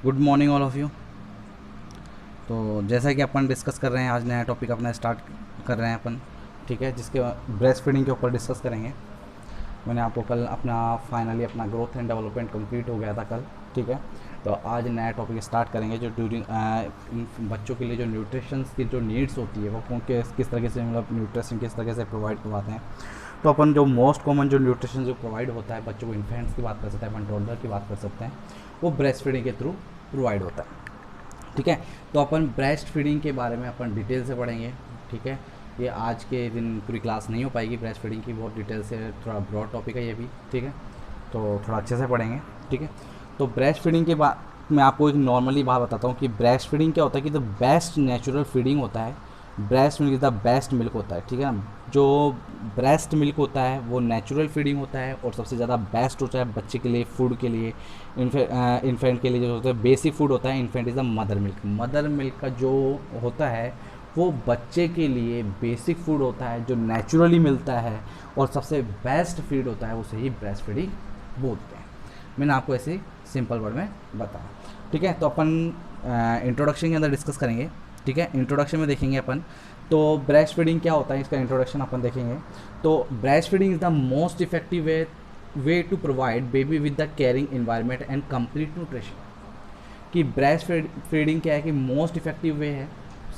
Good morning all of you. तो जैसा कि अपन डिस्कस कर रहे हैं, आज नया टॉपिक अपना स्टार्ट कर रहे हैं अपन, ठीक है, जिसके ब्रेस्ट फीडिंग के ऊपर डिस्कस करेंगे। मैंने आपको कल अपना फाइनली अपना ग्रोथ एंड डेवलपमेंट कंप्लीट हो गया था कल, ठीक है। तो आज नया टॉपिक स्टार्ट करेंगे जो ड्यूरिंग बच्चों के लिए जो न्यूट्रिशन की जो नीड्स होती है वो कौन किस तरह से, मतलब न्यूट्रिशन किस तरह से प्रोवाइड करवाते हैं। तो अपन जो मोस्ट कॉमन जो न्यूट्रिशन जो प्रोवाइड होता है बच्चों को, इन्फेंट्स की बात कर सकते हैं अपन, टोडलर की बात कर सकते हैं, वो ब्रेस्ट फीडिंग के थ्रू प्रोवाइड होता है, ठीक है। तो अपन ब्रेस्ट फीडिंग के बारे में अपन डिटेल से पढ़ेंगे, ठीक है। ये आज के दिन पूरी क्लास नहीं हो पाएगी ब्रेस्ट फीडिंग की, बहुत डिटेल से, थोड़ा ब्रॉड टॉपिक है ये भी, ठीक है। तो थोड़ा अच्छे से पढ़ेंगे, ठीक है। तो ब्रेस्ट फीडिंग के बाद मैं आपको एक नॉर्मली बात बताता हूँ कि ब्रेस्ट फीडिंग क्या होता है, कि द बेस्ट नेचुरल फीडिंग होता है। Breast milk is the best milk होता है, ठीक है ना। जो ब्रेस्ट मिल्क होता है वो नेचुरल फीडिंग होता है और सबसे ज़्यादा बेस्ट होता है बच्चे के लिए, फूड के लिए, इन्फेंट के लिए। जो होता है बेसिक फूड होता है, infant is the mother milk. Mother milk का जो होता है वो बच्चे के लिए बेसिक फूड होता है जो नेचुरली मिलता है और सबसे बेस्ट फीड होता है, उसे ही ब्रेस्ट फीडिंग बोलते हैं। मैंने आपको ऐसे सिंपल वर्ड में बताया, ठीक है। तो अपन इंट्रोडक्शन के अंदर डिस्कस करेंगे, ठीक है। इंट्रोडक्शन में देखेंगे अपन तो ब्रेस्ट फीडिंग क्या होता है, इसका इंट्रोडक्शन अपन देखेंगे। तो breastfeeding is the most effective way to provide baby with the caring environment and complete nutrition. कि ब्रेस्ट फीडिंग क्या है कि मोस्ट इफेक्टिव वे है,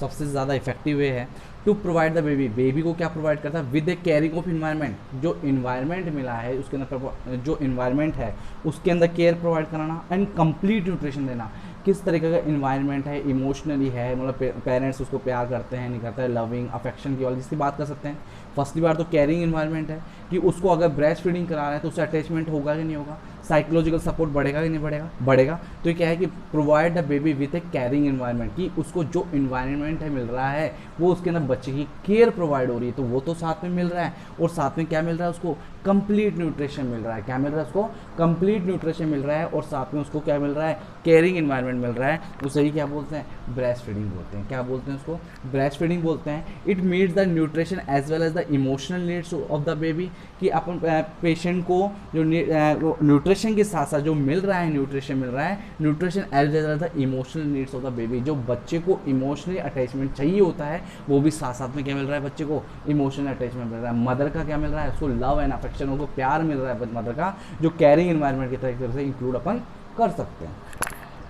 सबसे ज़्यादा इफेक्टिव वे है टू प्रोवाइड द बेबी को क्या प्रोवाइड करता है, with A caring of environment. जो इन्वायरमेंट मिला है उसके अंदर, जो इन्वायरमेंट है उसके अंदर केयर प्रोवाइड कराना एंड कंप्लीट न्यूट्रिशन देना। किस तरीके का इन्वायरमेंट है, इमोशनली है, मतलब पेरेंट्स उसको प्यार करते हैं नहीं करते हैं, लविंग अफेक्शन की वाली जिसकी बात कर सकते हैं। फर्स्टली बार तो केयरिंग इन्वायरमेंट है कि उसको अगर ब्रेस्ट फीडिंग करा रहे हैं तो उससे अटैचमेंट होगा कि नहीं होगा, साइकोलॉजिकल सपोर्ट बढ़ेगा कि नहीं बढ़ेगा, बढ़ेगा। तो ये क्या है कि provide the baby with A carrying environment, कि उसको जो इन्वायरमेंट है मिल रहा है वो उसके अंदर बच्चे की केयर प्रोवाइड हो रही है, तो वो तो साथ में मिल रहा है। और साथ में क्या मिल रहा है उसको, कंप्लीट न्यूट्रिशन मिल रहा है। क्या मिल रहा है उसको, कंप्लीट न्यूट्रिशन मिल रहा है और साथ में उसको क्या मिल रहा है, केयरिंग इन्वायरमेंट मिल रहा है। उसे ही क्या बोलते हैं, ब्रेस्ट फीडिंग बोलते हैं। क्या बोलते हैं उसको, ब्रेस्ट फीडिंग बोलते हैं। It meets the nutrition as well as the emotional needs of the baby, कि अपन पेशेंट को जो न्यूट्रिशन के साथ साथ जो मिल रहा है, न्यूट्रिशन मिल रहा है, nutrition as well as the emotional needs of the baby. जो बच्चे को इमोशनली अटैचमेंट चाहिए होता है वो भी साथ साथ में क्या मिल रहा है, बच्चे को इमोशनल अटैचमेंट मिल रहा है। मदर का क्या मिल रहा है, उसको लव एंड अफेक्शन, उसको प्यार मिल रहा है मदर का, जो कैरिंग इन्वायरमेंट की तरह से इंक्लूड अपन कर सकते हैं,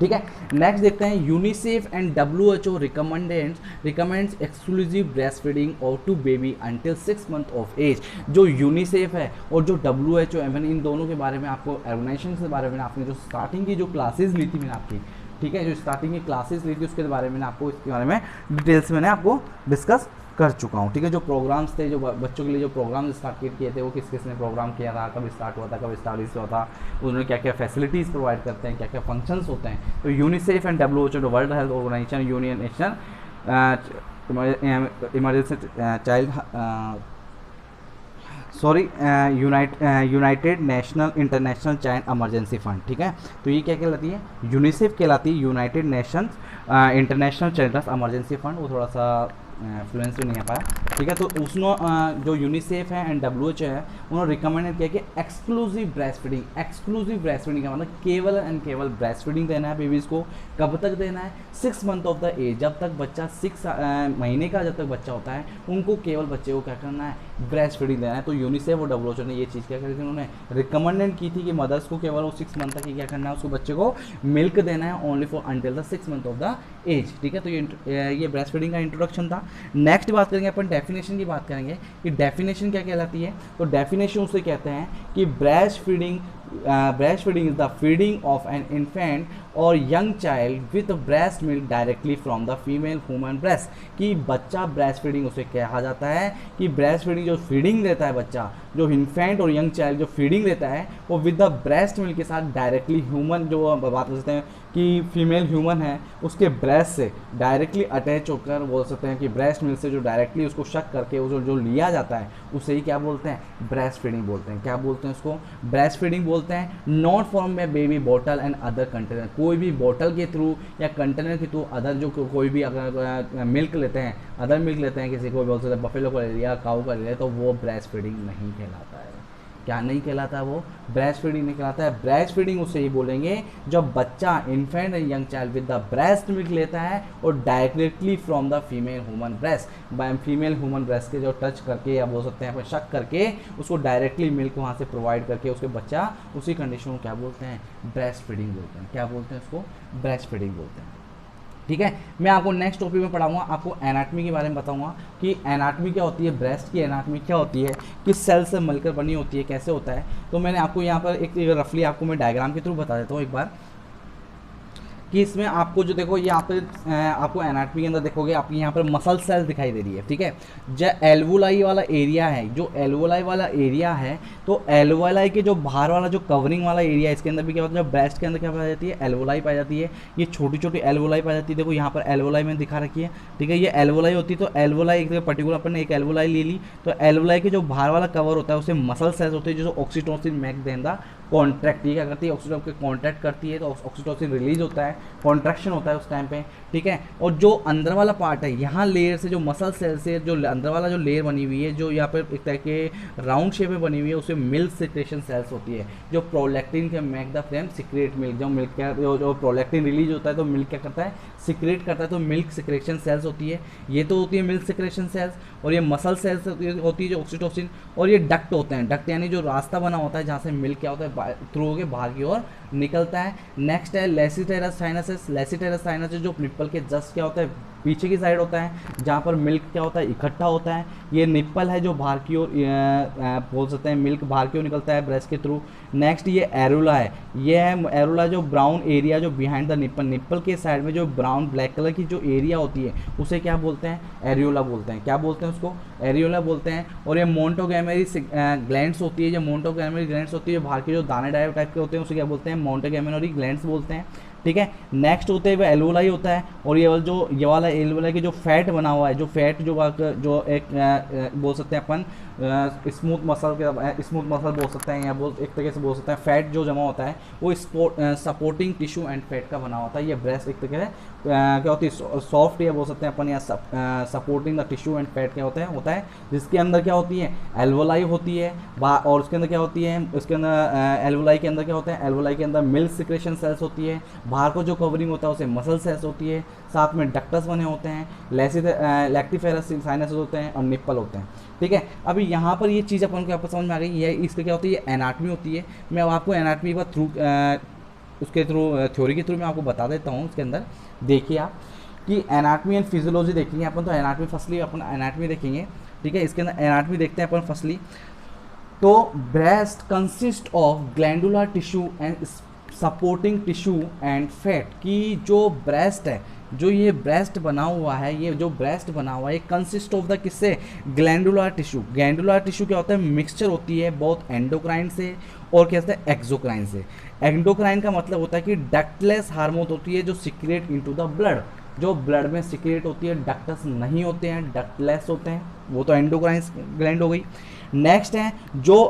ठीक है। नेक्स्ट देखते हैं, UNICEF and WHO recommends exclusive breast feeding और to baby until 6 month of age. जो यूनिसेफ है और जो WHO है, इन दोनों के बारे में आपको, ऑर्गेनाइजेशन के बारे में आपने जो स्टार्टिंग की जो क्लासेज ली थी मैंने आपकी, ठीक है, जो स्टार्टिंग की क्लासेस ली थी उसके बारे में आपको, इसके बारे में डिटेल्स मैंने आपको डिस्कस कर चुका हूँ, ठीक है। जो प्रोग्राम्स थे, जो बच्चों के लिए जो प्रोग्राम स्टार्ट किए थे, वो किस किस ने प्रोग्राम किया था, कब स्टार्ट हुआ था, कब स्टाब्लिश हुआ था, उन्होंने क्या क्या फैसिलिटीज़ प्रोवाइड करते हैं, क्या क्या फंक्शंस होते हैं। तो UNICEF and WHO, world health organisation, union nation emergency child, sorry, united national international child emergency fund, ठीक है। तो ये क्या कहलाती है, यूनिसेफ कहलाती है, united nation international children's emergency fund. वो थोड़ा सा फ्लुएंस भी नहीं आ पाया, ठीक है। तो उसने जो यूनिसेफ है एंड WHO है, उन्होंने रिकमेंड किया कि exclusive breast feeding, exclusive breast feeding का मतलब केवल एंड केवल ब्रेस्ट फीडिंग देना है बेबीज़ को। कब तक देना है, 6 मंथ ऑफ द एज, जब तक बच्चा 6 महीने का जब तक बच्चा होता है, उनको केवल बच्चे को क्या करना है, ब्रेस्ट फीडिंग देना है। तो यूनिसेफ और WHO ने ये चीज़ क्या करी थी, उन्होंने रिकमेंडेड की थी कि मदर्स को केवल वो 6 मंथ तक ही क्या करना है, उसको बच्चे को मिल्क देना है, only for until the 6 month of the age, ठीक है। तो ये ब्रेस्ट फीडिंग का इंट्रोडक्शन था। नेक्स्ट बात करेंगे अपन, डेफिनेशन की बात करेंगे कि डेफिनेशन क्या कहलाती है। तो डेफिनेशन उसे कहते हैं कि breast feeding is the feeding of an infant और young child with breast milk directly from the female human breast. कि बच्चा ब्रेस्ट फीडिंग उसे कहा जाता है कि ब्रेस्ट फीडिंग जो फीडिंग देता है बच्चा, जो इन्फेंट और यंग चाइल्ड जो फीडिंग देता है वो विद द ब्रेस्ट मिल्क के साथ डायरेक्टली ह्यूमन, जो बात कर सकते हैं कि फीमेल ह्यूमन है उसके ब्रेस्ट से डायरेक्टली अटैच होकर, बोल सकते हैं कि ब्रेस्ट मिल्क से जो डायरेक्टली उसको शक करके उसको जो लिया जाता है उसे ही क्या बोलते हैं, ब्रेस्ट फीडिंग बोलते हैं। क्या बोलते हैं उसको, ब्रेस्ट फीडिंग बोलते हैं। नॉट फ्रॉम में baby bottle and other container, कोई भी बॉटल के थ्रू या कंटेनर के थ्रू, अदर जो कोई भी अगर मिल्क लेते हैं, अदर मिल्क लेते हैं, किसी को बोल सकते हैं बफेलो का ले लिया, काऊ का ले लिया, तो वो ब्रेस्ट फीडिंग नहीं कहलाता है। क्या नहीं कहलाता है वो, ब्रेस्ट फीडिंग नहीं कहलाता है। ब्रेस्ट फीडिंग उसे ही बोलेंगे जब बच्चा infant and young child with the breast milk लेता है और directly from the female human breast, by female human breast के जो टच करके या बोल सकते हैं अपन शक करके उसको डायरेक्टली मिल्क वहाँ से प्रोवाइड करके उसके बच्चा उसी कंडीशन को क्या बोलते हैं, ब्रेस्ट फीडिंग बोलते हैं। क्या बोलते हैं उसको, ब्रेस्ट फीडिंग बोलते हैं। ठीक है, मैं आपको नेक्स्ट टॉपिक में पढ़ाऊंगा, आपको एनाटमी के बारे में बताऊंगा कि एनाटमी क्या होती है, ब्रेस्ट की एनाटमी क्या होती है, किस सेल से मिलकर बनी होती है, कैसे होता है। तो मैंने आपको यहाँ पर एक रफली आपको मैं डायग्राम के थ्रू बता देता हूँ एक बार कि इसमें आपको जो देखो यहाँ पे आपको एनाटमी के अंदर देखोगे आपकी यहाँ पर मसल सेल दिखाई दे रही है। ठीक है, जो एल्वोलाई वाला एरिया है, जो एल्वोलाई वाला एरिया है, तो एल्वोलाई के जो बाहर वाला जो कवरिंग वाला एरिया है इसके अंदर भी क्या होता है, ब्रेस्ट के अंदर क्या पाई जाती है, एल्वोलाई पाई जाती है। ये छोटी छोटी एल्वोलाई पाई जाती है, देखो यहाँ पर एल्वोलाई मैंने दिखा रखी है। ठीक है, ये एल्वोलाई होती है, तो एल्वोलाई एक पर्टिकुलर अपन ने एक एल्वोलाई ले ली, तो एल्वोलाई के जो बाहर वाला कवर होता है उसे मसल सेल्स होते हैं जो oxytocin make then the contract. ये क्या करती है, ऑक्सीटोसिन के कॉन्ट्रैक्ट करती है, तो ऑक्सीटोसिन रिलीज होता है, कॉन्ट्रैक्शन होता है उस टाइम पे। ठीक है, और जो अंदर वाला पार्ट है यहाँ लेयर से जो मसल सेल से जो अंदर वाला जो लेयर बनी हुई है जो यहाँ पर एक तरह के राउंड शेप में बनी हुई है उसे मिल्क सिक्रेशन सेल्स होती है, जो प्रोलैक्टिन के make the flame secrete milk. जो मिल्क क्या जो प्रोलैक्टिन रिलीज होता है तो मिल्क क्या करता है, सिक्रेट करता है, तो मिल्क सिक्रेशन सेल्स होती है। ये तो होती है मिल्क सिक्रेशन सेल्स, और ये मसल सेल्स होती है जो ऑक्सीटोसिन, और ये डक्ट होते हैं। डक्ट यानी जो रास्ता बना होता है जहाँ से मिल्क क्या होता है थ्रू होकर बाहर की ओर निकलता है। नेक्स्ट है लेसिटेरस साइनसेस। लेसिटेरस साइनसेस जो निप्पल के जस्ट क्या होता है पीछे की साइड होता है जहाँ पर मिल्क क्या होता है इकट्ठा होता है। ये निप्पल है जो बाहर की ओर बोल सकते हैं मिल्क बाहर की ओर निकलता है ब्रेस्ट के थ्रू। नेक्स्ट ये एरोला है, ये है एरोला जो ब्राउन एरिया जो बिहाइंड द निप्पल, निप्पल के साइड में जो ब्राउन ब्लैक कलर की जो एरिया होती है उसे क्या बोलते हैं, एरियोला बोलते हैं। क्या बोलते हैं उसको, एरियोला बोलते हैं। और ये मोंटोगैमेरी ग्लैंड्स होती है, जो मोंटोगैमेरी ग्लैंड्स होती है बाहर के जो दाने डाइव टाइप के होते हैं उसे क्या बोलते हैं, मोंटोगैमेरी ग्लैंड्स बोलते हैं। ठीक है, नेक्स्ट होते हैं वो एल्वोलाई होता है, और ये वाला एल्वोलाई की जो फैट बना हुआ है, जो फैट जो एक बोल सकते हैं अपन स्मूथ मसल के स्मूथ मसल बोल सकते हैं, या एक तरीके से बोल सकते हैं फैट जो जमा होता है वो सपोर्टिंग टिश्यू एंड फैट का बना होता है। ये ब्रेस्ट एक तरीके से क्या होती है सॉफ्ट या बोल सकते हैं अपन, या supporting the tissue and fat क्या होता है जिसके अंदर क्या होती है, एल्वोलाई होती है, और उसके अंदर क्या होती है, उसके अंदर एल्वोलाई के अंदर क्या होता है, एल्वोलाई के अंदर मिल्क सिक्रेशन सेल्स होती है, बाहर को जो कवरिंग होता है उसे मसल सेल्स होती है, साथ में डक्टस बने होते हैं, लैक्टिफेरस साइनसेस होते हैं, और निप्पल होते हैं। ठीक है, अभी यहाँ पर ये चीज़ अपन को समझ में आ गई, ये इसके क्या होती है, ये एनाटमी होती है। मैं आपको एनाटमी का थ्रू उसके थ्रू थ्योरी के थ्रू मैं आपको बता देता हूँ। उसके अंदर देखिए आप कि एनाटमी एंड फिजियोलॉजी देखेंगे अपन, तो एनाटमी फर्स्टली अपन एनाटमी देखेंगे। ठीक है, इसके अंदर एनाटमी देखते हैं अपन फर्स्टली, तो breast consist of glandular tissue and supporting tissue and fat. की जो ब्रेस्ट है, जो ये ब्रेस्ट बना हुआ है, ये जो ब्रेस्ट बना हुआ है कंसिस्ट ऑफ द किससे, ग्लैंडुलर टिश्यू। ग्लैंडुलर टिश्यू क्या होता है, मिक्सचर होती है बहुत एंडोक्राइन से और क्या होता है, एक्सोक्राइन से। एंडोक्राइन का मतलब होता है कि डक्टलेस हार्मोन होती है जो सिक्रेट इनटू द ब्लड, जो ब्लड में सिक्रेट होती है, डक्टस नहीं होते हैं, डक्टलेस होते हैं, वो तो एंडोक्राइन ग्लैंड हो गई। नेक्स्ट है जो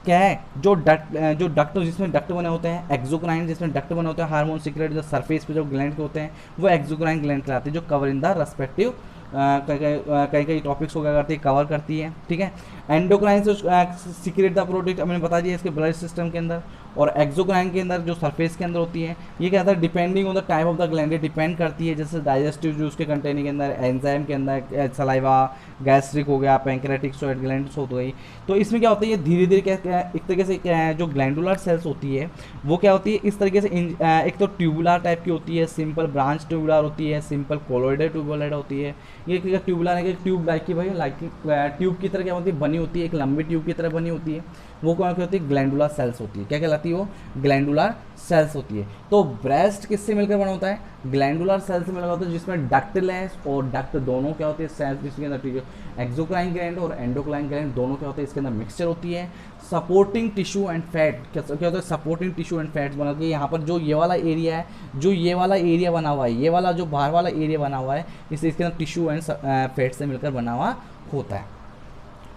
क्या है, जो डक्ट जिसमें डक्ट बने होते हैं, एक्सोक्राइन जिसमें डक्ट बने होते हैं, हार्मोन सिक्रेट जो सरफेस पे जो ग्लैंड होते हैं वो एक्सोक्राइन ग्लैंड कहलाते हैं, जो कवर इन द रेस्पेक्टिव कई टॉपिक्स को क्या करती है, कवर करती है। ठीक है, एंडोक्राइन से सिक्रेट द प्रोडक्ट मैंने बता दिया इसके ब्लड सिस्टम के अंदर, और एक्सोक्राइन के अंदर जो सरफेस के अंदर होती है ये क्या होता है, depending on the type of the gland depend करती है, जैसे डाइजेस्टिव जूस के कंटेनिंग के अंदर, एंजाइम के अंदर, सलाइवा, गैस्ट्रिक हो गया, पैंक्रेटिक सोएट ग्लैंड्स हो गई। तो इसमें क्या होता है, ये धीरे धीरे क्या एक तरीके से जो ग्लैंडुलर सेल्स होती है वो क्या होती है इस तरीके से, एक तो ट्यूबुलर टाइप की होती है, सिंपल ब्रांच ट्यूबुलर होती है, सिंपल कोलोइडल ट्यूबुलर होती है। ये ट्यूबुलर है, ट्यूब लाइक की भाई लाइक ट्यूब की तरह क्या होती है, बनी होती है, एक लंबी ट्यूब की तरह बनी होती है, वो क्या होती है, ग्लैंडुलर सेल्स होती है। क्या कहलाती है वो, ग्लैंडुलर सेल्स होती है। तो ब्रेस्ट किससे मिलकर बना होता है, ग्लैंडुलर सेल से मिलकर होता है, जिसमें डक्टलेस और डक्ट दोनों क्या होते हैं सेल्स, जिसके अंदर एक्सोक्राइन ग्लैंड और एंडोक्राइन ग्लैंड दोनों क्या होते हैं, इसके अंदर मिक्सचर होती है। सपोर्टिंग टिश्यू एंड फैट क्या होता है, सपोर्टिंग टिश्यू एंड फैट्स बना के यहाँ पर जो ये वाला एरिया है, जो ये वाला एरिया बना हुआ है, ये वाला जो बाहर वाला एरिया बना हुआ है, इससे इसके अंदर टिश्यू एंड फैट से मिलकर बना हुआ होता है।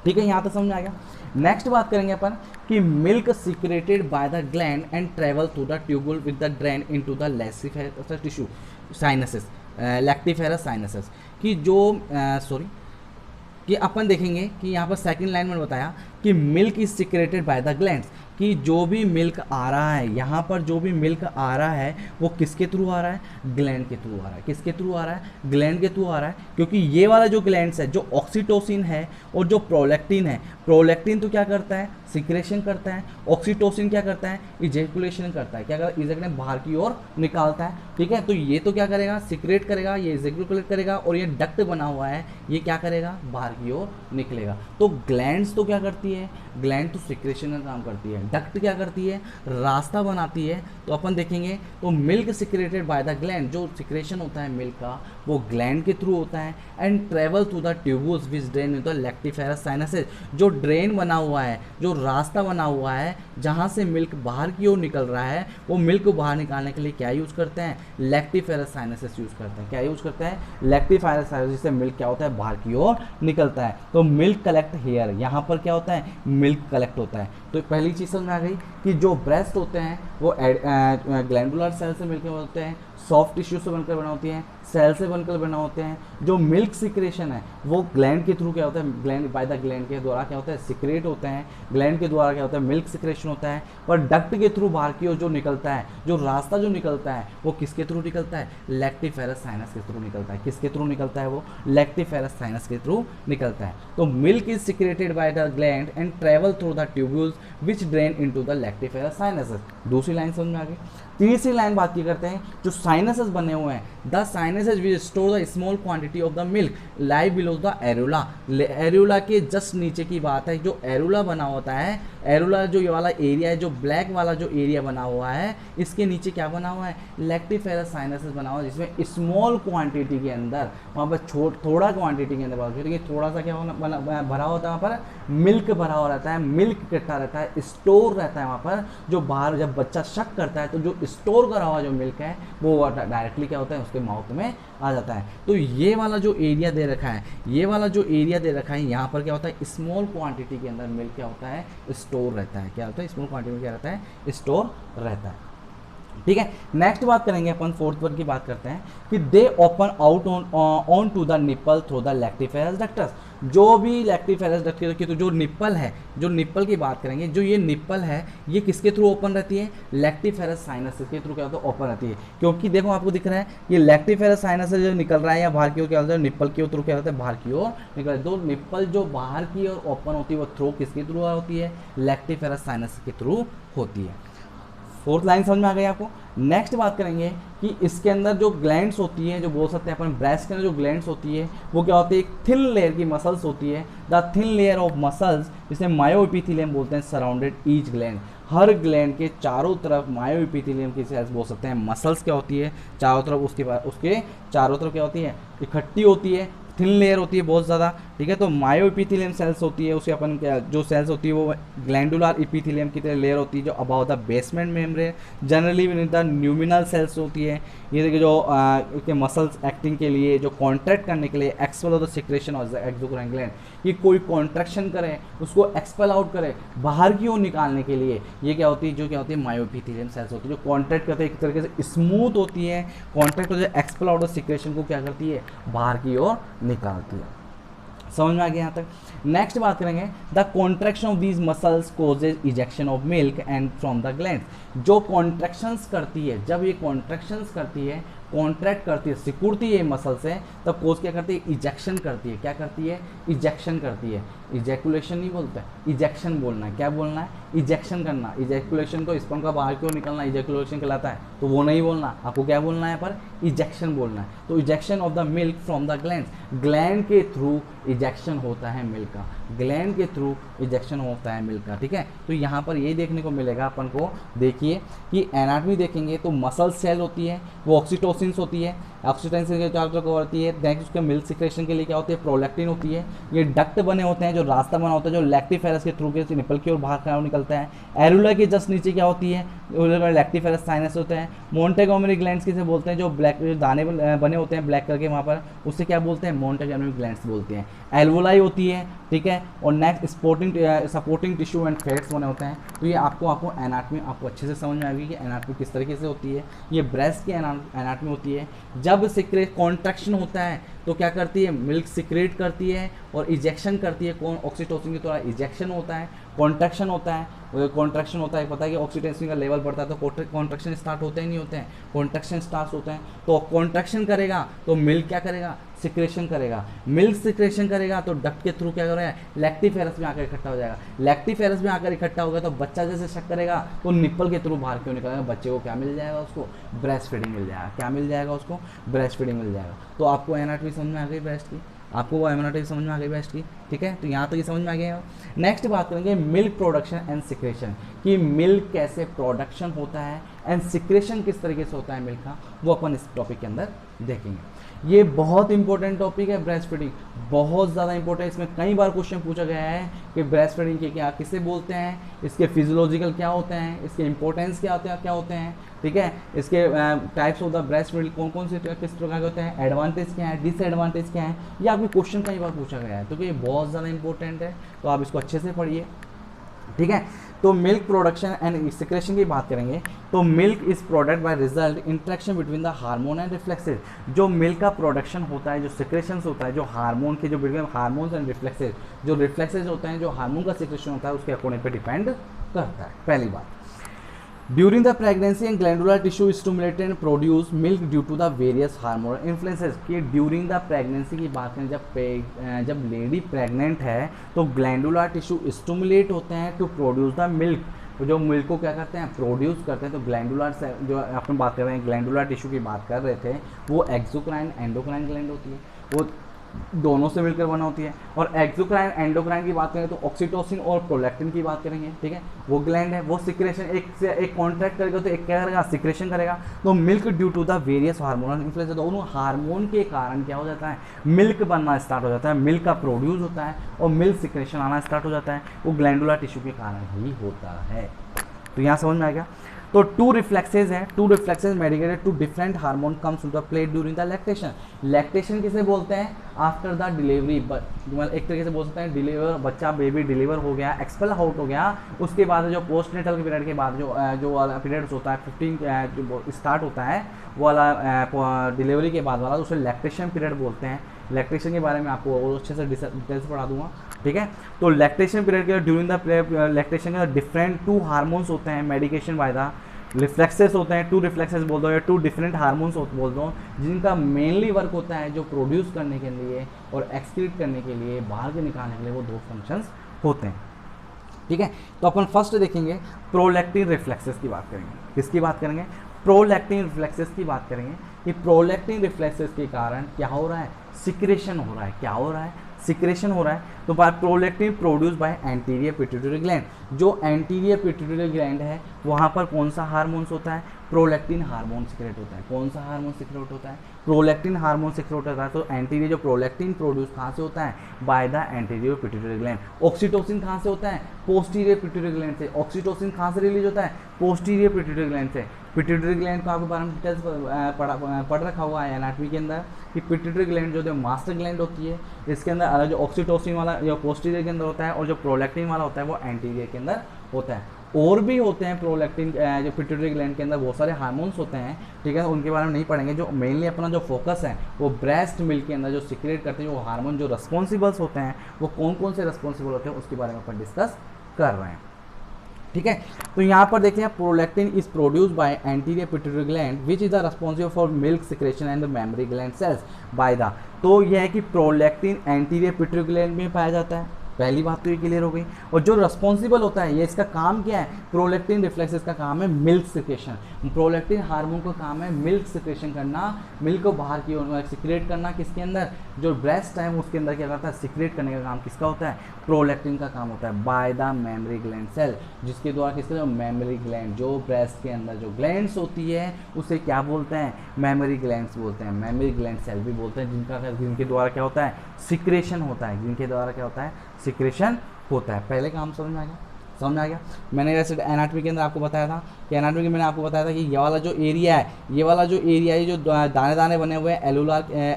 ठीक है, यहाँ तक समझ में आ गया। नेक्स्ट बात करेंगे अपन कि milk secreted by the gland and travel through the tubule with the drain into the lactiferous tissue sinuses, lactiferous sinuses की जो कि अपन देखेंगे कि यहाँ पर सेकंड लाइन में बताया कि milk is secreted by the glands, कि जो भी मिल्क आ रहा है यहाँ पर, जो भी मिल्क आ रहा है वो किसके थ्रू आ रहा है, ग्लैंड के थ्रू आ रहा है। किसके थ्रू आ रहा है, ग्लैंड के थ्रू आ रहा है, क्योंकि ये वाला जो ग्लैंड्स है, जो ऑक्सीटोसिन है और जो प्रोलैक्टिन है, प्रोलैक्टिन तो क्या करता है, सिक्रेशन करता है, ऑक्सीटोसिन क्या करता है, इजेकुलेशन करता है, क्या करता है, इजेकुलेशन बाहर की ओर निकालता है। ठीक है, तो ये तो क्या करेगा, सिक्रेट करेगा, ये इजेकुलेट करेगा, और ये डक्ट बना हुआ है, ये क्या करेगा, बाहर की ओर निकलेगा। तो ग्लैंड्स तो क्या करती है, ग्लैंड तो सिक्रेशन का काम करती है, डक्ट क्या करती है, रास्ता बनाती है। तो अपन देखेंगे तो milk secreted by the gland, जो सिक्रेशन होता है मिल्क का वो ग्लैंड के थ्रू होता है, and travel through the tubules which drain in the lactiferous sinuses, जो ड्रेन बना हुआ है, जो रास्ता बना हुआ है जहाँ से मिल्क बाहर की ओर निकल रहा है, वो मिल्क को बाहर निकालने के लिए क्या यूज़ करते हैं, लैक्टिफेरस साइनसेस यूज़ करते हैं। क्या यूज़ करते हैं, लैक्टिफेरस साइनसेस, जिससे मिल्क क्या होता है, बाहर की ओर निकलता है। तो मिल्क कलेक्ट हेयर, यहाँ पर क्या होता है, मिल्क कलेक्ट होता है। तो पहली चीज़ समझ में आ गई कि जो ब्रेस्ट होते हैं वो ग्लैंडुलर सेल से मिलकर होते हैं, सॉफ्ट टिश्यू से बनकर बना होती हैं, सेल से बनकर बना होते हैं। जो मिल्क सिक्रेशन है वो ग्लैंड के थ्रू क्या होता है, ग्लैंड बाय द ग्लैंड के द्वारा क्या होता है, सिक्रेट होते हैं, ग्लैंड के द्वारा क्या होता है, मिल्क सिक्रेशन होता है। पर डक्ट के थ्रू बाहर की ओर जो निकलता है, जो रास्ता जो निकलता है वो किसके थ्रू निकलता है, लैक्टिफेरस साइनस के थ्रू निकलता है। किसके थ्रू निकलता है, वो लैक्टिफेरस साइनस के थ्रू निकलता है। तो milk is secreted by the gland and travel through the tubules which drain into the lactiferous sinuses. दूसरी लाइन समझ में आ गई। तीसरी लाइन बात की करते हैं, जो साइनसेस बने हुए हैं, the sinuses which store the small quantity of the milk lie below the areola. Areola के जस्ट नीचे की बात है, जो एरुला बना होता है, एरुला जो ये वाला एरिया है, जो ब्लैक वाला जो एरिया बना हुआ है, इसके नीचे क्या बना हुआ है, लैक्टिफेरस साइनसेस बना हुआ है, जिसमें स्मॉल क्वांटिटी के अंदर, वहाँ पर थोड़ा क्वांटिटी के अंदर, थोड़ा सा क्या भरा होता है, वहाँ पर मिल्क भरा हुआ रहता है, मिल्क इकट्ठा रहता है, स्टोर रहता है वहाँ पर। जो बाहर जब बच्चा शक करता है तो जो स्टोर करा हुआ जो मिल्क है वो डायरेक्टली क्या होता है, उसके माउथ में आ जाता है। तो ये वाला जो एरिया दे रखा है, ये वाला जो एरिया दे रखा है, यहाँ पर क्या होता है, स्मॉल क्वांटिटी के अंदर मिल्क क्या होता है, स्टोर रहता है। क्या होता है, स्मॉल क्वांटिटी में क्या रहता है, स्टोर रहता है। ठीक है, नेक्स्ट बात करेंगे अपन, फोर्थ वन की बात करते हैं कि they open out on to the nipple through the lactiferous ducts. जो भी लैक्टिफेरस डक्टस की, तो जो निप्पल है, जो निप्पल की बात करेंगे, जो ये निप्पल है ये किसके थ्रू ओपन रहती है, लैक्टिफेरस साइनसेस के थ्रू क्या होता है, ओपन रहती है। क्योंकि देखो आपको दिख रहा है ये लैक्टिफेरस साइनसेस जो निकल रहा है या बाहर की ओर क्या होता है, निप्पल के थ्रू क्या होता है, बाहर की ओर निकल रहा है। तो निप्पल जो बाहर की ओर ओपन होती है वो थ्रू किसके थ्रू होती है, लैक्टिफेरस साइनसेस के थ्रू होती है। फोर्थ लाइन समझ में आ गई आपको। नेक्स्ट बात करेंगे कि इसके अंदर जो ग्लैंड्स होती है, जो बोल सकते हैं अपन ब्रेस्ट के अंदर जो ग्लैंड्स होती है वो क्या होती है, एक थिन लेयर की मसल्स होती है, the thin layer of muscles, जिसे मायोएपिथेलियम बोलते हैं, सराउंडेड ईच ग्लैंड। हर ग्लैंड के चारों तरफ मायोएपिथेलियम की सेल्स बोल सकते हैं, मसल्स क्या होती है चारों तरफ, उसके चारों तरफ क्या होती है, इकट्ठी होती है, थिन लेयर होती है बहुत ज़्यादा। ठीक है, तो मायोएपिथेलियम सेल्स होती है, उसे अपन जो सेल्स होती है वो ग्लैंडुलर एपिथेलियम की तरह लेयर होती है जो above the basement membrane generally with the luminal cells होती है। ये देखिए जो के मसल्स एक्टिंग के लिए, जो कॉन्ट्रैक्ट करने के लिए, expel of the secretion of the exocrine gland, ये कोई कॉन्ट्रैक्शन करे उसको एक्सपेल आउट करे बाहर की ओर निकालने के लिए, ये क्या होती है, जो क्या होती है, मायोएपिथेलियम सेल्स होती है, जो कॉन्ट्रैक्ट करते हैं, एक तरीके से स्मूथ होती है, कॉन्ट्रैक्ट होती है, एक्सपेल आउट द सिक्रेशन को क्या करती है, बाहर की ओर निकालती है। समझ में आ गया यहाँ तक। नेक्स्ट बात करेंगे, the contraction of these muscles causes ejection of milk and from the gland. जो कॉन्ट्रैक्शंस करती है, जब ये कॉन्ट्रैक्शंस करती है, कॉन्ट्रैक्ट करती है, सिकुड़ती है मसल से, तब कोज क्या करती है, इजेक्शन करती है। क्या करती है, इजेक्शन करती है। इजैकुलेशन नहीं बोलते, इजेक्शन बोलना है। क्या बोलना है, इजेक्शन करना। इजैकुलेशन तो स्पर्म का बाहर क्यों निकलना इजैकुलेशन कहलाता है, तो वो नहीं बोलना, आपको क्या बोलना है, पर इजेक्शन बोलना है। तो ejection of the milk from the gland, gland के थ्रू इजेक्शन होता है मिल्क का, ग्लैंड के थ्रू इजेक्शन होता है मिल्क का। ठीक है, तो यहाँ पर ये देखने को मिलेगा अपन को, देखिए कि एनाटॉमी देखेंगे तो मसल सेल होती है, वो ऑक्सीटोसिन्स होती है, ऑक्सीटोसिन के चारों तरफ होती है। नेक्स्ट उसके मिल्क सिक्रेशन के लिए क्या होती है, प्रोलैक्टिन होती है। ये डक्ट बने होते हैं, जो रास्ता बना होता है, जो लैक्टिफेरस के थ्रू के निपल की ओर बाहर निकलता है। एरुला के जस्ट नीचे क्या होती है, लैक्टिफेरस साइनस होते हैं। मोंटेगोमरी ग्लैंड्स किसे बोलते हैं, जो ब्लैक जो दाने बने होते हैं ब्लैक कलर के वहाँ पर, उससे क्या बोलते हैं, मोंटेगोमरी ग्लैंड्स बोलते हैं। एल्वोलाई होती है, ठीक है। और next supporting tissue and fats बने होते हैं। तो ये आपको एनाटमी आपको अच्छे से समझ में आएगी कि एनाटमी किस तरीके से होती है। ये ब्रेस्ट की एनाटमी होती है। जब सिक्रेट कॉन्ट्रैक्शन होता है तो क्या करती है, मिल्क सिक्रेट करती है और इजेक्शन करती है। कौन, ऑक्सीटोसिन की तरह इजेक्शन होता है, कॉन्ट्रैक्शन होता है। कॉन्ट्रैक्शन होता है, पता है कि ऑक्सीटोसिन का लेवल बढ़ता है तो कॉन्ट्रैक्शन स्टार्ट होते ही नहीं होते हैं, कॉन्ट्रैक्शन स्टार्ट होते हैं। तो कॉन्ट्रैक्शन करेगा तो मिल्क क्या करेगा, सिक्रेशन करेगा। मिल्क सिक्रेशन करेगा तो डक्ट के थ्रू क्या करेगा, लैक्टिफेरस में आकर इकट्ठा हो जाएगा। लैक्टिफेरस में आकर इकट्ठा होगा तो बच्चा जैसे शक करेगा तो निप्पल के थ्रू बाहर क्यों निकलेगा, बच्चे को क्या मिल जाएगा, उसको ब्रेस्ट फीडिंग मिल जाएगा। क्या मिल जाएगा उसको, ब्रेस्ट फीडिंग मिल जाएगा। तो आपको एनाटॉमी समझ में आ गई ब्रेस्ट की, आपको वो एनाटॉमी समझ में आ गई ब्रेस्ट की, ठीक है। तो यहाँ तो ये समझ में आ गया। नेक्स्ट बात करेंगे मिल्क प्रोडक्शन एंड सिक्रेशन, कि मिल्क कैसे प्रोडक्शन होता है एंड सिक्रेशन किस तरीके से होता है मिल्क का, वो अपन इस टॉपिक के अंदर देखेंगे। ये बहुत इंपॉर्टेंट टॉपिक है, ब्रेस्ट फीडिंग बहुत ज़्यादा इंपॉर्टेंट है। इसमें कई बार क्वेश्चन पूछा गया है कि ब्रेस्ट फीडिंग के क्या किसे बोलते हैं, इसके फिजियोलॉजिकल क्या होते हैं, इसके इंपॉर्टेंस क्या होते हैं, ठीक है। इसके types of the breast feeding कौन कौन से किस प्रकार के होते हैं, एडवांटेज क्या है, डिसएडवांटेज क्या है, ये आपके क्वेश्चन कई बार पूछा गया है। तो ये बहुत ज़्यादा इंपॉर्टेंट है, तो आप इसको अच्छे से पढ़िए, ठीक है। तो मिल्क प्रोडक्शन एंड सिक्रेशन की बात करेंगे तो milk is product by result interaction between the hormone and reflexes. जो मिल्क का प्रोडक्शन होता है, जो सिक्रेशन होता है, जो हार्मोन के जो बिटवीन हार्मोन्स एंड रिफ्लेक्सेस, जो रिफ्लेक्सेस होते हैं, जो हार्मोन का सिक्रेशन होता है उसके अकॉर्डिंग पे डिपेंड करता है। पहली बात, during the pregnancy and glandular tissue stimulated and produce milk due to the various hormonal influences. कि ड्यूरिंग द प्रेगनेंसी की बात करें, जब लेडी प्रेग्नेंट है तो ग्लैंडुलर टिश्यू स्टिमुलेट होते हैं टू प्रोड्यूस द मिल्क। तो जो मिल्क को क्या करते हैं, प्रोड्यूस करते हैं। तो ग्लैंडुलर से जो अपन बात कर रहे हैं, ग्लैंडुलर टिश्यू की बात कर रहे थे, वो एक्सोक्राइन एंडोक्राइन ग्लैंड होती है, वो दोनों से मिलकर बना होती है। और एक्सोक्राइन एंडोक्राइन की बात करें तो ऑक्सीटोसिन और प्रोलैक्टिन की बात करेंगे, ठीक है। वो ग्लैंड है, वो सिक्रेशन एक से एक कॉन्ट्रैक्ट करेगा तो एक क्या करेगा, सिक्रेशन करेगा। तो milk due to the various hormonal influence, दोनों हार्मोन के कारण क्या हो जाता है, मिल्क बनना स्टार्ट हो जाता है, मिल्क का प्रोड्यूस होता है और मिल्क सिक्रेशन आना स्टार्ट हो जाता है। वो ग्लैंडुलर टिश्यू के कारण ही होता है। तो यहाँ समझ में आ गया। तो टू रिफ्लेक्सेस हैं, two reflexes medicated to different hormone comes to the play during the lactation. Lactation किसे बोलते हैं, आफ्टर द डिलीवरी, एक तरीके से बोल सकते हैं डिलीवर, बच्चा बेबी डिलीवर हो गया, एक्सपेल आउट हो गया, उसके बाद जो पोस्टनेटल के पीरियड के बाद जो वाला पीरियड होता है 15 स्टार्ट होता है, वो वाला डिलीवरी के बाद वाला, उसे लैक्टेशन पीरियड बोलते हैं। लैक्टेशन के बारे में आपको और अच्छे से डिटेल्स पढ़ा दूंगा, ठीक है। तो लैक्टेशन पीरियड के ड्यूरिंग द लैक्टेशन के डिफरेंट टू हार्मोन्स होते हैं मेडिकेशन बाय द रिफ्लेक्सेस होते हैं, टू रिफ्लेक्सेस बोल दो या टू डिफरेंट हार्मोन्स बोल दो, जिनका मेनली वर्क होता है जो प्रोड्यूस करने के लिए और एक्सक्रीट करने के लिए, बाहर के निकालने के लिए, वो दो फंक्शंस होते हैं, ठीक है। तो अपन फर्स्ट देखेंगे प्रोलैक्टिन रिफ्लेक्सेस की बात करेंगे। किसकी बात करेंगे, प्रोलैक्टिन रिफ्लेक्सेस की बात करेंगे कि प्रोलैक्टिन रिफ्लेक्सेस के कारण क्या हो रहा है, सिक्रेशन हो रहा है। क्या हो रहा है, सिक्रेशन हो रहा है। तो by prolactin produce by anterior pituitary gland, जो एंटीरियर पिट्यूटरी ग्लैंड है वहाँ पर कौन सा हार्मोन्स होता है, प्रोलैक्टिन हार्मोन सिक्रेट होता है। कौन सा हार्मोन सिक्रेट होता है, प्रोलैक्टिन हार्मोन सिक्रेट होता है। तो एंटीरियर जो प्रोलैक्टिन प्रोड्यूस कहाँ से होता है, by the anterior pituitary gland. Oxytocin कहाँ से होता है, पोस्टीरियर पिट्यूटरी ग्लैंड से। ऑक्सीटोसिन कहाँ से रिलीज होता है, पोस्टीरियर पिट्यूटरी ग्लैंड से। पिट्यूटरी ग्लैंड को आपके बारे में डिटेल्स पढ़ रखा हुआ है एनाटॉमी के अंदर कि पिट्यूटरी ग्लैंड जो मास्टर ग्लैंड होती है, इसके अंदर जो ऑक्सीटोसिन वाला जो पोस्टीरियर के अंदर होता है और जो प्रोलैक्टिन वाला होता है वो एंटीरियर के अंदर होता है। और भी होते हैं प्रोलैक्टिन जो पिट्यूटरी ग्लैंड के अंदर बहुत सारे हार्मोन्स होते हैं, ठीक है, उनके बारे में नहीं पढ़ेंगे। जो मेनली अपना जो फोकस है वो ब्रेस्ट मिल्क के अंदर जो सिक्रेट करते हैं, जो हार्मोन जो रिस्पॉन्सिबल्स होते हैं वो कौन कौन से रिस्पॉन्सिबल होते हैं उसके बारे में अपन डिस्कस कर रहे हैं, ठीक है। तो यहाँ पर देखते हैं prolactin is produced by anterior pituitary gland which is the responsible for milk secretion and the memory gland sales by the. तो यह है कि प्रोलैक्टिन एंटीरियर पिट्यूटरी ग्लैंड में पाया जाता है। पहली बात तो ये क्लियर हो गई। और जो रिस्पॉन्सिबल होता है, ये इसका काम क्या है, प्रोलैक्टिन रिफ्लेक्सेस का काम है मिल्क सिक्रेशन। प्रोलैक्टिन हार्मोन का काम है मिल्क सिक्रेशन करना, मिल्क को बाहर की ओर सिक्रेट करना। किसके अंदर, जो ब्रेस्ट है उसके अंदर क्या करता है, सिक्रेट करने का काम किसका होता है, प्रोलैक्टिन का काम होता है by the memory gland cell, जिसके द्वारा किसके मेमोरी ग्लैंड, जो ब्रेस्ट के अंदर जो ग्लैंड्स होती है उसे क्या बोलते हैं, मेमोरी ग्लैंड्स बोलते हैं, मेमोरी ग्लैंड सेल भी बोलते हैं, जिनके द्वारा क्या होता है, सिक्रेशन होता है, जिनके द्वारा क्या होता है, सिक्रेशन होता है। पहले काम समझ में आ गया। समझ में आ गया। मैंने जैसे एनाटॉमी के अंदर आपको बताया था कि एनाटॉमी के मैंने आपको बताया था कि ये वाला जो एरिया है, ये वाला जो एरिया है, जो दाने दाने बने हुए हैं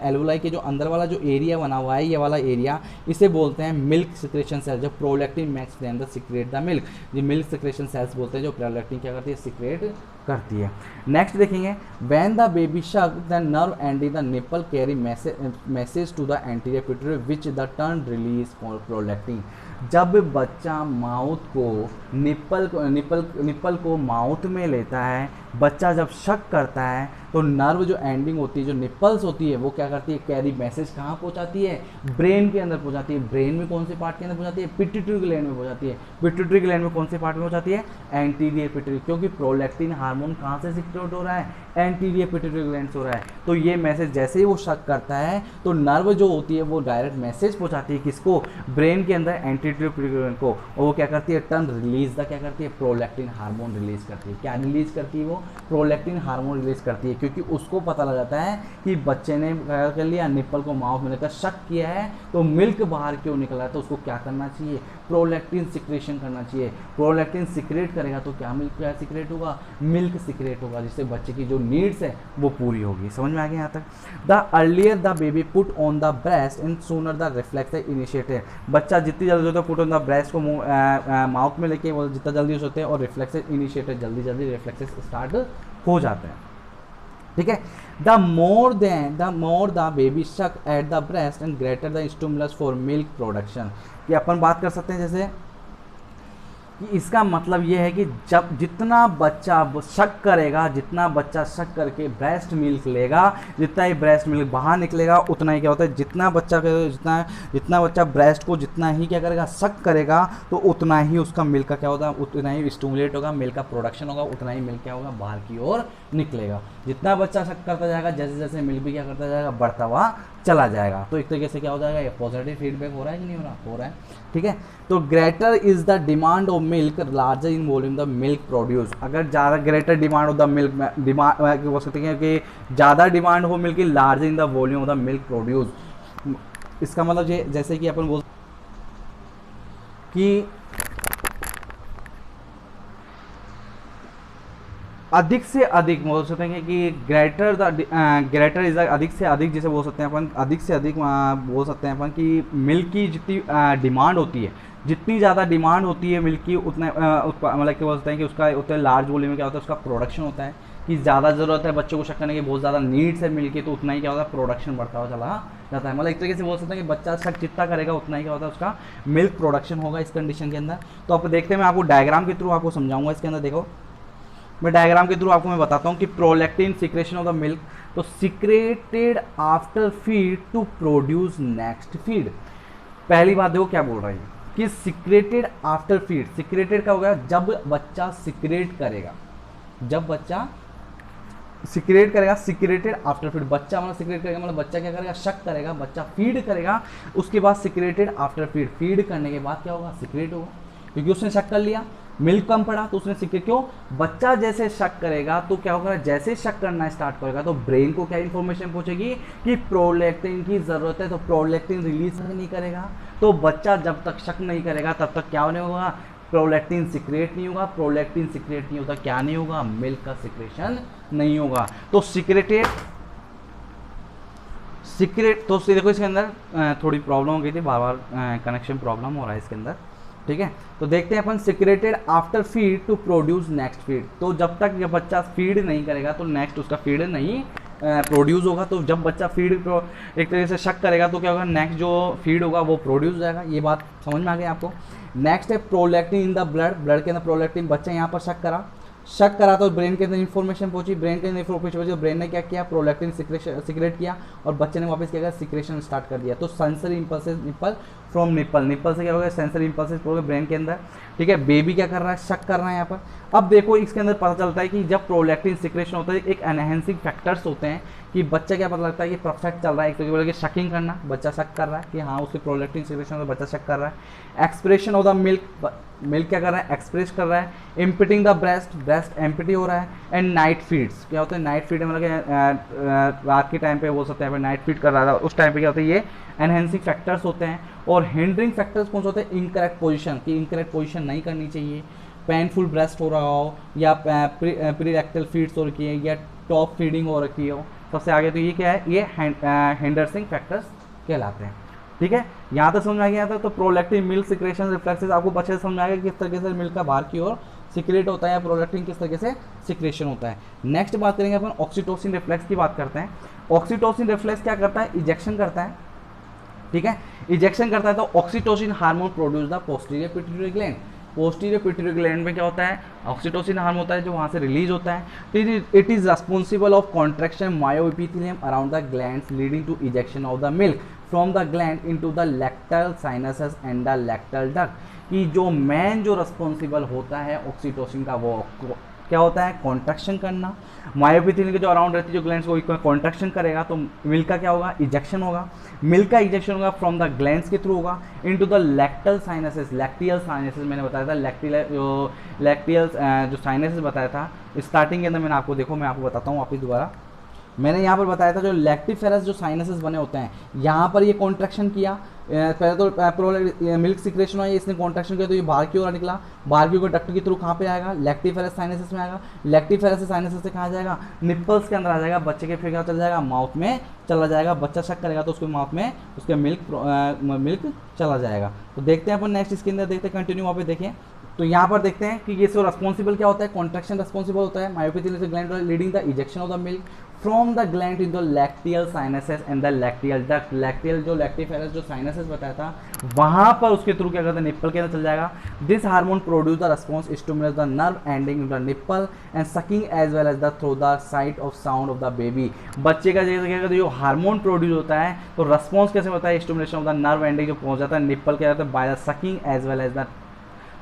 एलुलाई के जो अंदर वाला जो एरिया बना हुआ है, ये वाला एरिया, इसे बोलते हैं मिल्क सिक्रेशन सेल। जो prolactin makes them the secret the milk, ये मिल्क सिक्रेशन सेल्स बोलते हैं जो प्रोलैक्टिन क्या करती है, सिक्रेट करती है। नेक्स्ट देखेंगे, when the baby suck the nerve and the nipple carry message to the anterior pituitary which the turn release prolactin. जब बच्चा माउथ को निपल को माउथ में लेता है, बच्चा जब शक करता है तो नर्व जो एंडिंग होती है, जो निपल्स होती है, वो क्या करती है, कैरी मैसेज कहाँ पहुँचाती है, ब्रेन के अंदर पहुँचाती है। ब्रेन में कौन से पार्ट के अंदर पहुँचाती है, पिट्यूटरी ग्लैंड में पहुँचाती है। पिट्यूटरी ग्लैंड में कौन से पार्ट में पहुँचाती है, एंटीरियर पिट्यूटरी, क्योंकि प्रोलैक्टिन हार्मोन कहाँ से सिक्रेट हो रहा है, एंटीरियर पिट्यूटरी ग्लैंड से हो रहा है। तो ये मैसेज जैसे ही वो शक करता है तो नर्व जो होती है वो डायरेक्ट मैसेज पहुँचाती है किसको, ब्रेन के अंदर एंटीरियर पिट्यूटरी ग्लैंड को, और वो क्या करती है, टर्न रिलीज द क्या करती है, प्रोलैक्टिन हार्मोन रिलीज करती है। क्या रिलीज करती है, वो प्रोलैक्टिन हार्मोन रिलीज करती है, क्योंकि उसको पता लग जाता है कि बच्चे ने क्या कर लिया, निप्पल को माउथ में लेकर शक किया है तो मिल्क बाहर क्यों निकला है, तो उसको क्या करना चाहिए, प्रोलैक्टिन सिक्रेशन करना चाहिए। प्रोलैक्टिन सिक्रेट करेगा तो क्या मिल्क क्या सिक्रेट होगा, मिल्क सिक्रेट होगा, जिससे बच्चे की जो नीड्स है वो पूरी होगी। समझ में आ गया यहाँ तक। The earlier the baby put on the breast and sooner the reflex initiated. बच्चा जितनी जल्दी होता है पुट ऑन द ब्रेस्ट को माउथ में लेके वो जितना जल्दी हो सकते हैं, और रिफ्लेक्सेस इनिशिएटेड, जल्दी जल्दी रिफ्लेक्सेस स्टार्ट हो जाते हैं। ठीक है। द मोर द बेबी शक at the breast and greater the stimulus for milk production. कि अपन बात कर सकते हैं जैसे कि इसका मतलब ये है कि जब जितना बच्चा शक करेगा, जितना बच्चा शक करके ब्रेस्ट मिल्क लेगा, जितना ही ब्रेस्ट मिल्क बाहर निकलेगा, उतना ही क्या होता है, जितना बच्चा ब्रेस्ट को जितना ही क्या करेगा, शक करेगा, तो उतना ही उसका मिल्क का क्या होता है, उतना ही स्टिमुलेट होगा, मिल्क का प्रोडक्शन होगा, उतना ही मिल्क क्या होगा, बाहर की ओर निकलेगा। जितना बच्चा शक करता जाएगा, जैसे जैसे मिल्क भी क्या करता जाएगा, बढ़ता हुआ चला जाएगा। तो एक तरीके से क्या हो जाएगा, ये पॉजिटिव फीडबैक हो रहा है कि नहीं हो रहा, हो रहा है। ठीक है। तो greater is the demand of milk larger in volume the milk produce. अगर ज़्यादा greater demand of the milk, demand बोल सकते हैं कि ज़्यादा डिमांड हो मिल्क की, larger in the volume of the milk produce. इसका मतलब ये जैसे कि अपन बोल कि अधिक से अधिक बोल सकते हैं कि ग्रेटर इज अधिक से अधिक, जैसे बोल सकते हैं अपन, अधिक से अधिक बोल सकते हैं अपन कि मिल्क की जितनी डिमांड होती है, जितनी ज़्यादा डिमांड होती है मिल्क की, उतना मतलब क्या बोल सकते हैं कि उसका उतना लार्ज वॉल्यूम में क्या होता है, उसका प्रोडक्शन होता है। कि ज़्यादा ज़रूरत है बच्चों को शक करने की, बहुत ज़्यादा नीड्स है मिल्क की, तो उतना ही क्या होता है, प्रोडक्शन बढ़ता हुआ चला जाता है। मतलब एक तरीके से बोल सकते हैं कि बच्चा शक जितना करेगा उतना ही क्या होता है, उसका मिल्क प्रोडक्शन होगा इस कंडीशन के अंदर। तो आप देखते हैं, मैं आपको डायग्राम के थ्रू आपको समझाऊंगा इसके अंदर। देखो मैं डायग्राम के थ्रू आपको मैं बताता हूँ कि prolactin secretion of the milk, तो secreted after feed to produce next feed. पहली बात देखो क्या बोल रहा है कि सिक्रेटेड आफ्टर फीड। सिक्रेटेड का हो गया जब बच्चा सिक्रेट करेगा, जब बच्चा सिक्रेट करेगा, सिक्रेटेड आफ्टर फीड। बच्चा मतलब सिक्रेट करेगा मतलब बच्चा क्या करेगा, शक करेगा, बच्चा फीड करेगा, उसके बाद सिक्रेटेड आफ्टर फीड। फीड करने के बाद क्या होगा, सिक्रेट होगा, क्योंकि उसने शक कर लिया, मिल्क कम पड़ा तो उसने सिक्रेट। क्यों, बच्चा जैसे शक करेगा तो क्या होगा, जैसे शक करना स्टार्ट करेगा तो ब्रेन को क्या इन्फॉर्मेशन पहुंचेगी कि प्रोलैक्टिन की जरूरत है, तो प्रोलैक्टिन रिलीज नहीं करेगा। तो बच्चा जब तक शक नहीं करेगा तब तक क्या नहीं होगा, प्रोलैक्टिन सिक्रेट नहीं होगा। प्रोलैक्टिन सिक्रेट नहीं होता, क्या नहीं होगा, मिल्क का सिक्रेशन नहीं होगा। तो सिक्रेटेड तो देखो इसके अंदर थोड़ी प्रॉब्लम हो गई थी, बार बार कनेक्शन प्रॉब्लम हो रहा है इसके अंदर। ठीक है, तो देखते हैं अपन secreted after feed to produce next feed. तो जब तक ये बच्चा फीड नहीं करेगा तो नेक्स्ट उसका फीड नहीं प्रोड्यूस होगा। तो जब बच्चा फीड एक तरीके से शक करेगा तो क्या होगा, नेक्स्ट जो फीड होगा वो प्रोड्यूस हो जाएगा। ये बात समझ में आ गई आपको। नेक्स्ट है prolactin in the blood. Blood के अंदर प्रोलैक्टिन, बच्चा यहाँ पर शक करा तो ब्रेन के अंदर इन्फॉर्मेशन पहुंची, ब्रेन के अंदर इन्फॉर्मेशन पहुंची, ब्रेन ने क्या किया, प्रोलैक्टिन सिक्रेट किया और बच्चे ने वापस क्या किया, सिक्रेशन स्टार्ट कर दिया। तो sensory impulses nipple from nipple से क्या हो गया, सेंसरी इंपल्सेस हो गए ब्रेन के अंदर। ठीक है, बेबी क्या कर रहा है, शक कर रहा है यहाँ पर। अब देखो इसके अंदर पता चलता है कि जब प्रोलैक्टिन सिक्रेशन होता है, एक एनहेंसिंग फैक्टर्स होते हैं कि बच्चा क्या पता लगता है कि परफेक्ट चल रहा है। एक तो बोले कि शकिंग करना, बच्चा शक कर रहा है कि हाँ उसके प्रोलैक्टिन सिक्रेशन में बच्चा शक कर रहा है। एक्सप्रेशन ऑफ द मिल्क क्या कर रहा है, एक्सप्रेस कर रहा है। एम्पिटिंग द ब्रेस्ट एम्पिटी हो रहा है। एंड नाइट फीड्स, क्या होता है नाइट फीड, मतलब रात के टाइम पे बोल सकते हैं नाइट फीड कर रहा था, उस टाइम पे क्या होता है, ये एनहेंसिंग फैक्टर्स होते हैं। और और हिंडरिंग फैक्टर्स कौन से होते हैं, इनकरेक्ट पोजीशन, कि इनकरेक्ट पोजीशन नहीं करनी चाहिए, पेनफुल ब्रेस्ट हो रहा हो, या प्रीरेक्टल फीड्स हो रखी है, या टॉप फीडिंग हो रखी हो, सबसे आगे तो ये क्या है, ये हिंडरिंग फैक्टर्स कहलाते हैं। ठीक है, यहाँ तक समझ में आ गया था। तो प्रोलैक्टिन मिल्क सिक्रेशन रिफ्लेक्सेस आपको अच्छे से समझ में आ गया किस तरीके से मिल्क का बाहर की ओर सिक्रेट होता है, या प्रोलैक्टिन किस तरीके से सिक्रेशन होता है। नेक्स्ट बात करेंगे अपन ऑक्सीटोसिन रिफ्लेक्स की बात करते हैं। ऑक्सीटोसिन रिफ्लेक्स क्या करता है, इजेक्शन करता है। ठीक है, इजेक्शन करता है तो oxytocin hormone produce the posterior pituitary gland. Posterior pituitary gland में क्या होता है, ऑक्सीटोसिन हार्मोन होता है जो वहाँ से रिलीज होता है। It is responsible of contraction myoepithelium around the glands leading to ejection of the milk from the gland into the lacteal sinuses and the lacteal duct. कि जो मेन जो रिस्पॉन्सिबल होता है ऑक्सीटोसिन का वो क्या होता है, कॉन्ट्रैक्शन करना। मायोएपिथेलियम के जो अराउंड रहती है जो ग्लैंड्स को कॉन्ट्रैक्शन करेगा तो मिल्क का क्या होगा, इजेक्शन होगा। मिल्क का इजेक्शन होगा फ्रॉम द ग्लैंड्स के थ्रू होगा into the lacteal sinuses. Lacteal sinuses मैंने बताया था, लैक्टियल जो साइनसेस बताया था स्टार्टिंग के अंदर मैंने आपको, देखो मैं आपको बताता हूँ वापस दोबारा। मैंने यहाँ पर बताया था जो लैक्टिफेरस जो साइनसेस बने होते हैं, यहाँ पर ये कॉन्ट्रैक्शन किया, पहले तो मिल्क सिक्रेशन हुआ, इसने कॉन्ट्रैक्शन किया तो ये बाहर की ओर निकला, बाहर की ओर डक्ट के थ्रू कहाँ पे आएगा, लैक्टिफेरस साइनसेस में आएगा। लैक्टिफेरस साइनसेस से कहाँ जाएगा, निप्पल्स के अंदर आ जाएगा, बच्चे के फिर चला जाएगा, माउथ में चला जाएगा। बच्चा शक करेगा तो उसके माउथ में उसके मिल्क चला जाएगा। तो देखते हैं अपन नेक्स्ट इसके अंदर, देखते हैं कंटिन्यू वहाँ पे देखें। तो यहाँ पर देखते हैं कि ये सो रेस्पॉन्सिबल क्या होता है, कॉन्ट्रैक्शन रेस्पॉन्सिबल होता है myoepithelial gland leading the ejection of the milk from the gland in the lacteal sinuses and the lacteal duct. Lacteal जो लैक्टिफेरस जो साइनसेस बताया था वहाँ पर उसके थ्रू क्या करता है, निप्पल के अंदर चल जाएगा। This hormone produce the response stimulates the nerve ending in the nipple and sucking as well as the through the sight of sound of the baby. बच्चे का जैसे क्या करता है, जो हार्मोन प्रोड्यूस होता है तो रिस्पॉन्स कैसे होता है, stimulation of the nerve ending जो पहुंच जाता है निप्पल के अंदर by the sucking as well as the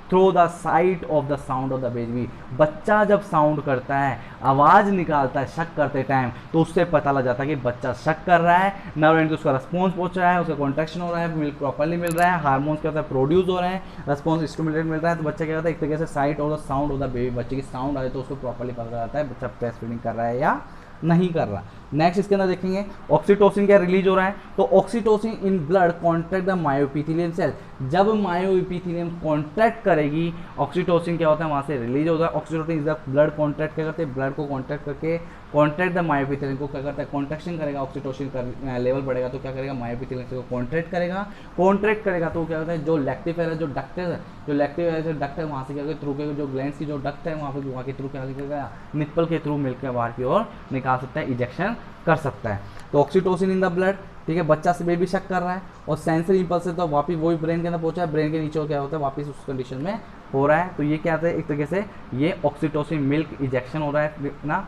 through the sight of the sound of the baby. बच्चा जब साउंड करता है, आवाज़ निकालता है शक करते टाइम, तो उससे पता लग जाता है कि बच्चा शक कर रहा है, नर्व एंड उसका रिस्पॉन्स पहुंच रहा है, उसका कॉन्ट्रैक्शन हो रहा है, मिल्क प्रॉपर्ली मिल रहा है, हार्मोन्स क्या होता है प्रोड्यूस हो रहे हैं, रिस्पॉन्स स्टिमुलेट मिल रहा है। तो बच्चा क्या होता है, एक तरीके से site of the sound of the baby, बच्चे की साउंड आए तो उसको प्रॉपर्ली पता जाता है बच्चा ब्रेस्ट फीडिंग कर रहा है या नहीं कर रहा। नेक्स्ट इसके अंदर देखेंगे ऑक्सीटोसिन क्या रिलीज हो रहा है, तो oxytocin in blood contract the myoepithelium cell. जब मायोएपिथेलियम कॉन्ट्रैक्ट करेगी ऑक्सीटोसिन क्या होता है वहाँ से रिलीज होता है। Oxytocin is the blood contract क्या करते हैं, ब्लड को कॉन्ट्रैक्ट करके कॉन्ट्रैक्ट द मायोएपिथेलियम को क्या करता है, कॉन्ट्रैक्शन करेगा। ऑक्सीटोसिन का लेवल बढ़ेगा तो क्या करेगा, मायोएपिथेलियम को कॉन्ट्रैक्ट करेगा। कॉन्ट्रैक्ट करेगा तो क्या होता है, जो लैक्टिफेरस जो डक्ट है, जो लैक्टिफेरस जो डक्ट है वहाँ से क्या करेगा, थ्रू के जो ग्लैंड्स की जो डक्ट है वहाँ के थ्रू क्या करेगा, निप्पल के थ्रू मिल्क के बाहर की ओर निकाल सकता है, इजेक्शन कर सकता है। तो ऑक्सीटोसिन इन द ब्लड, ठीक है, बच्चा से बेबी शक कर रहा है और सेंसरी इंपल्स से तो वापिस वही ब्रेन के अंदर पहुंचा है, ब्रेन के नीचे क्या होता है वापिस उस कंडीशन में हो रहा है। तो ये क्या है, एक तरीके से ये ऑक्सीटोसिन मिल्क इजेक्शन हो रहा है ना।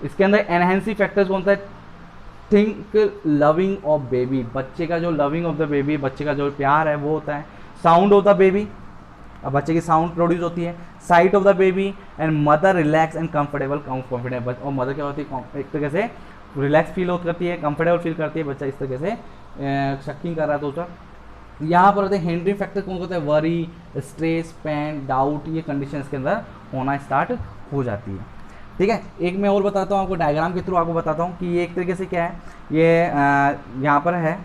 इसके अंदर एनहेंसिंग फैक्टर्स कौन सा है, थिंक लविंग ऑफ बेबी, बच्चे का जो लविंग ऑफ द बेबी, बच्चे का जो प्यार है वो होता है। साउंड ऑफ द बेबी, अब बच्चे की साउंड प्रोड्यूस होती है। Site of the baby and mother relax and comfortable confident, और मदर क्या होती है एक तरीके से रिलैक्स फील करती है, कंफर्टेबल फील करती है, बच्चा इस तरीके से शक्किंग कर रहा है तो उसका। यहाँ पर होते हैं हिंडरिंग फैक्टर कौन होता है, वरी, स्ट्रेस, पेन, डाउट, ये कंडीशन के अंदर होना स्टार्ट हो जाती है। ठीक है, एक मैं और बताता हूँ आपको, डायग्राम के थ्रू आपको बताता हूँ कि ये एक तरीके से क्या है, ये यहाँ पर है,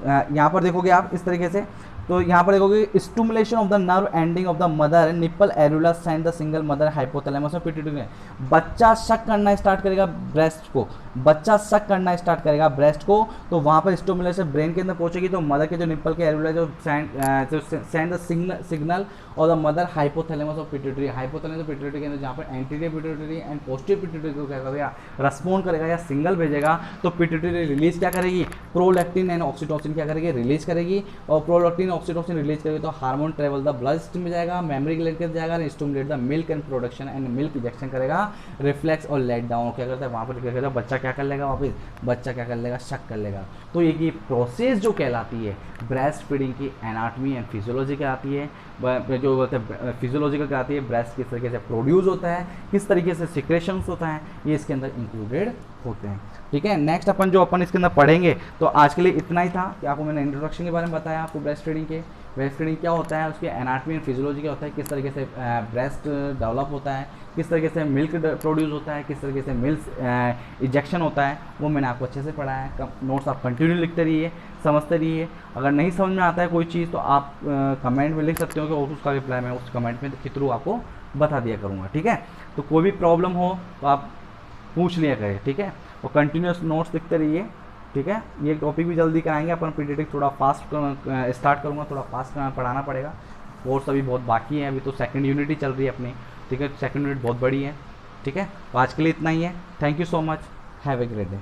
यहाँ पर देखोगे आप इस तरीके से, तो यहाँ पर देखोगे stimulation of the nerve ending of the mother nipple areola send the signal mother hypothalamus और पिट्यूटरी। बच्चा शक करना स्टार्ट करेगा ब्रेस्ट को, बच्चा शक करना स्टार्ट करेगा ब्रेस्ट को, तो वहाँ पर स्टिमुलेशन ब्रेन के अंदर पहुंचेगी तो मदर के जो निप्पल के एरुला जो सेंड द सिग्नल और द मदर हाइपोथैलेमस और पिट्यूटरी। हाइपोथैलेमस और पिट्यूटरी के अंदर जहाँ पर anterior pituitary and posterior pituitary को क्या करेगा, रेस्पॉन्ड करेगा या सिग्नल भेजेगा, तो पिट्यूटरी रिलीज क्या करेगी, प्रोलैक्टिन एंड ऑक्सीटोसिन क्या करेगी, रिलीज करेगी। और प्रोलैक्टिन ऑक्सीटोसिन रिलीज करेगी तो hormone travel the blood stream में जाएगा, मेमोरी ग्लैंड के जाएगा, stimulate the milk and production and milk injection करेगा, रिफ्लेक्स और लेट डाउन क्या करता है वहाँ पर क्या करता है, बच्चा क्या कर लेगा, वापस बच्चा क्या कर लेगा, शक कर लेगा। तो ये प्रोसेस जो कहलाती है ब्रेस्ट फीडिंग की एनाटमी एंड फिजियोलॉजी कहलाती है, जो बोलते हैं फिजियोलॉजिकल कहलाती है, ब्रेस्ट किस तरीके से प्रोड्यूस होता है, किस तरीके से सिक्रेशंस होता है, ये इसके अंदर इंक्लूडेड होते हैं। ठीक है, नेक्स्ट अपन जो अपन इसके अंदर पढ़ेंगे, तो आज के लिए इतना ही था कि आपको मैंने इंट्रोडक्शन के बारे में बताया आपको ब्रेस्ट फीडिंग के। ब्रेस्ट फीडिंग क्या होता है, उसकी एनाटमी एंड फिजियोलॉजी क्या होता है, किस तरीके से ब्रेस्ट डेवलप होता है, किस तरीके से मिल्क प्रोड्यूस होता है, किस तरीके से मिल्क इजेक्शन होता है, वो मैंने आपको अच्छे से पढ़ाया है। नोट्स आप कंटिन्यू लिखते रहिए, समझते रहिए। अगर नहीं समझ में आता है कोई चीज़ तो आप कमेंट में लिख सकते हो कि और उसका रिप्लाई मैं उस कमेंट में के थ्रू आपको बता दिया करूँगा, ठीक है। तो कोई भी प्रॉब्लम हो तो आप पूछ लिया करें, ठीक है। और कंटिन्यूस नोट्स लिखते रहिए, ठीक है। ये टॉपिक भी जल्दी कराएंगे अपन, पीडीएटिक थोड़ा फास्ट स्टार्ट करूँगा, थोड़ा फास्ट पढ़ाना पड़ेगा। कोर्स अभी बहुत बाकी है, अभी तो सेकंड यूनिट ही चल रही है अपनी, ठीक है। सेकंड यूनिट बहुत बड़ी है, ठीक है। तो आज के लिए इतना ही है। Thank you so much, have a great day.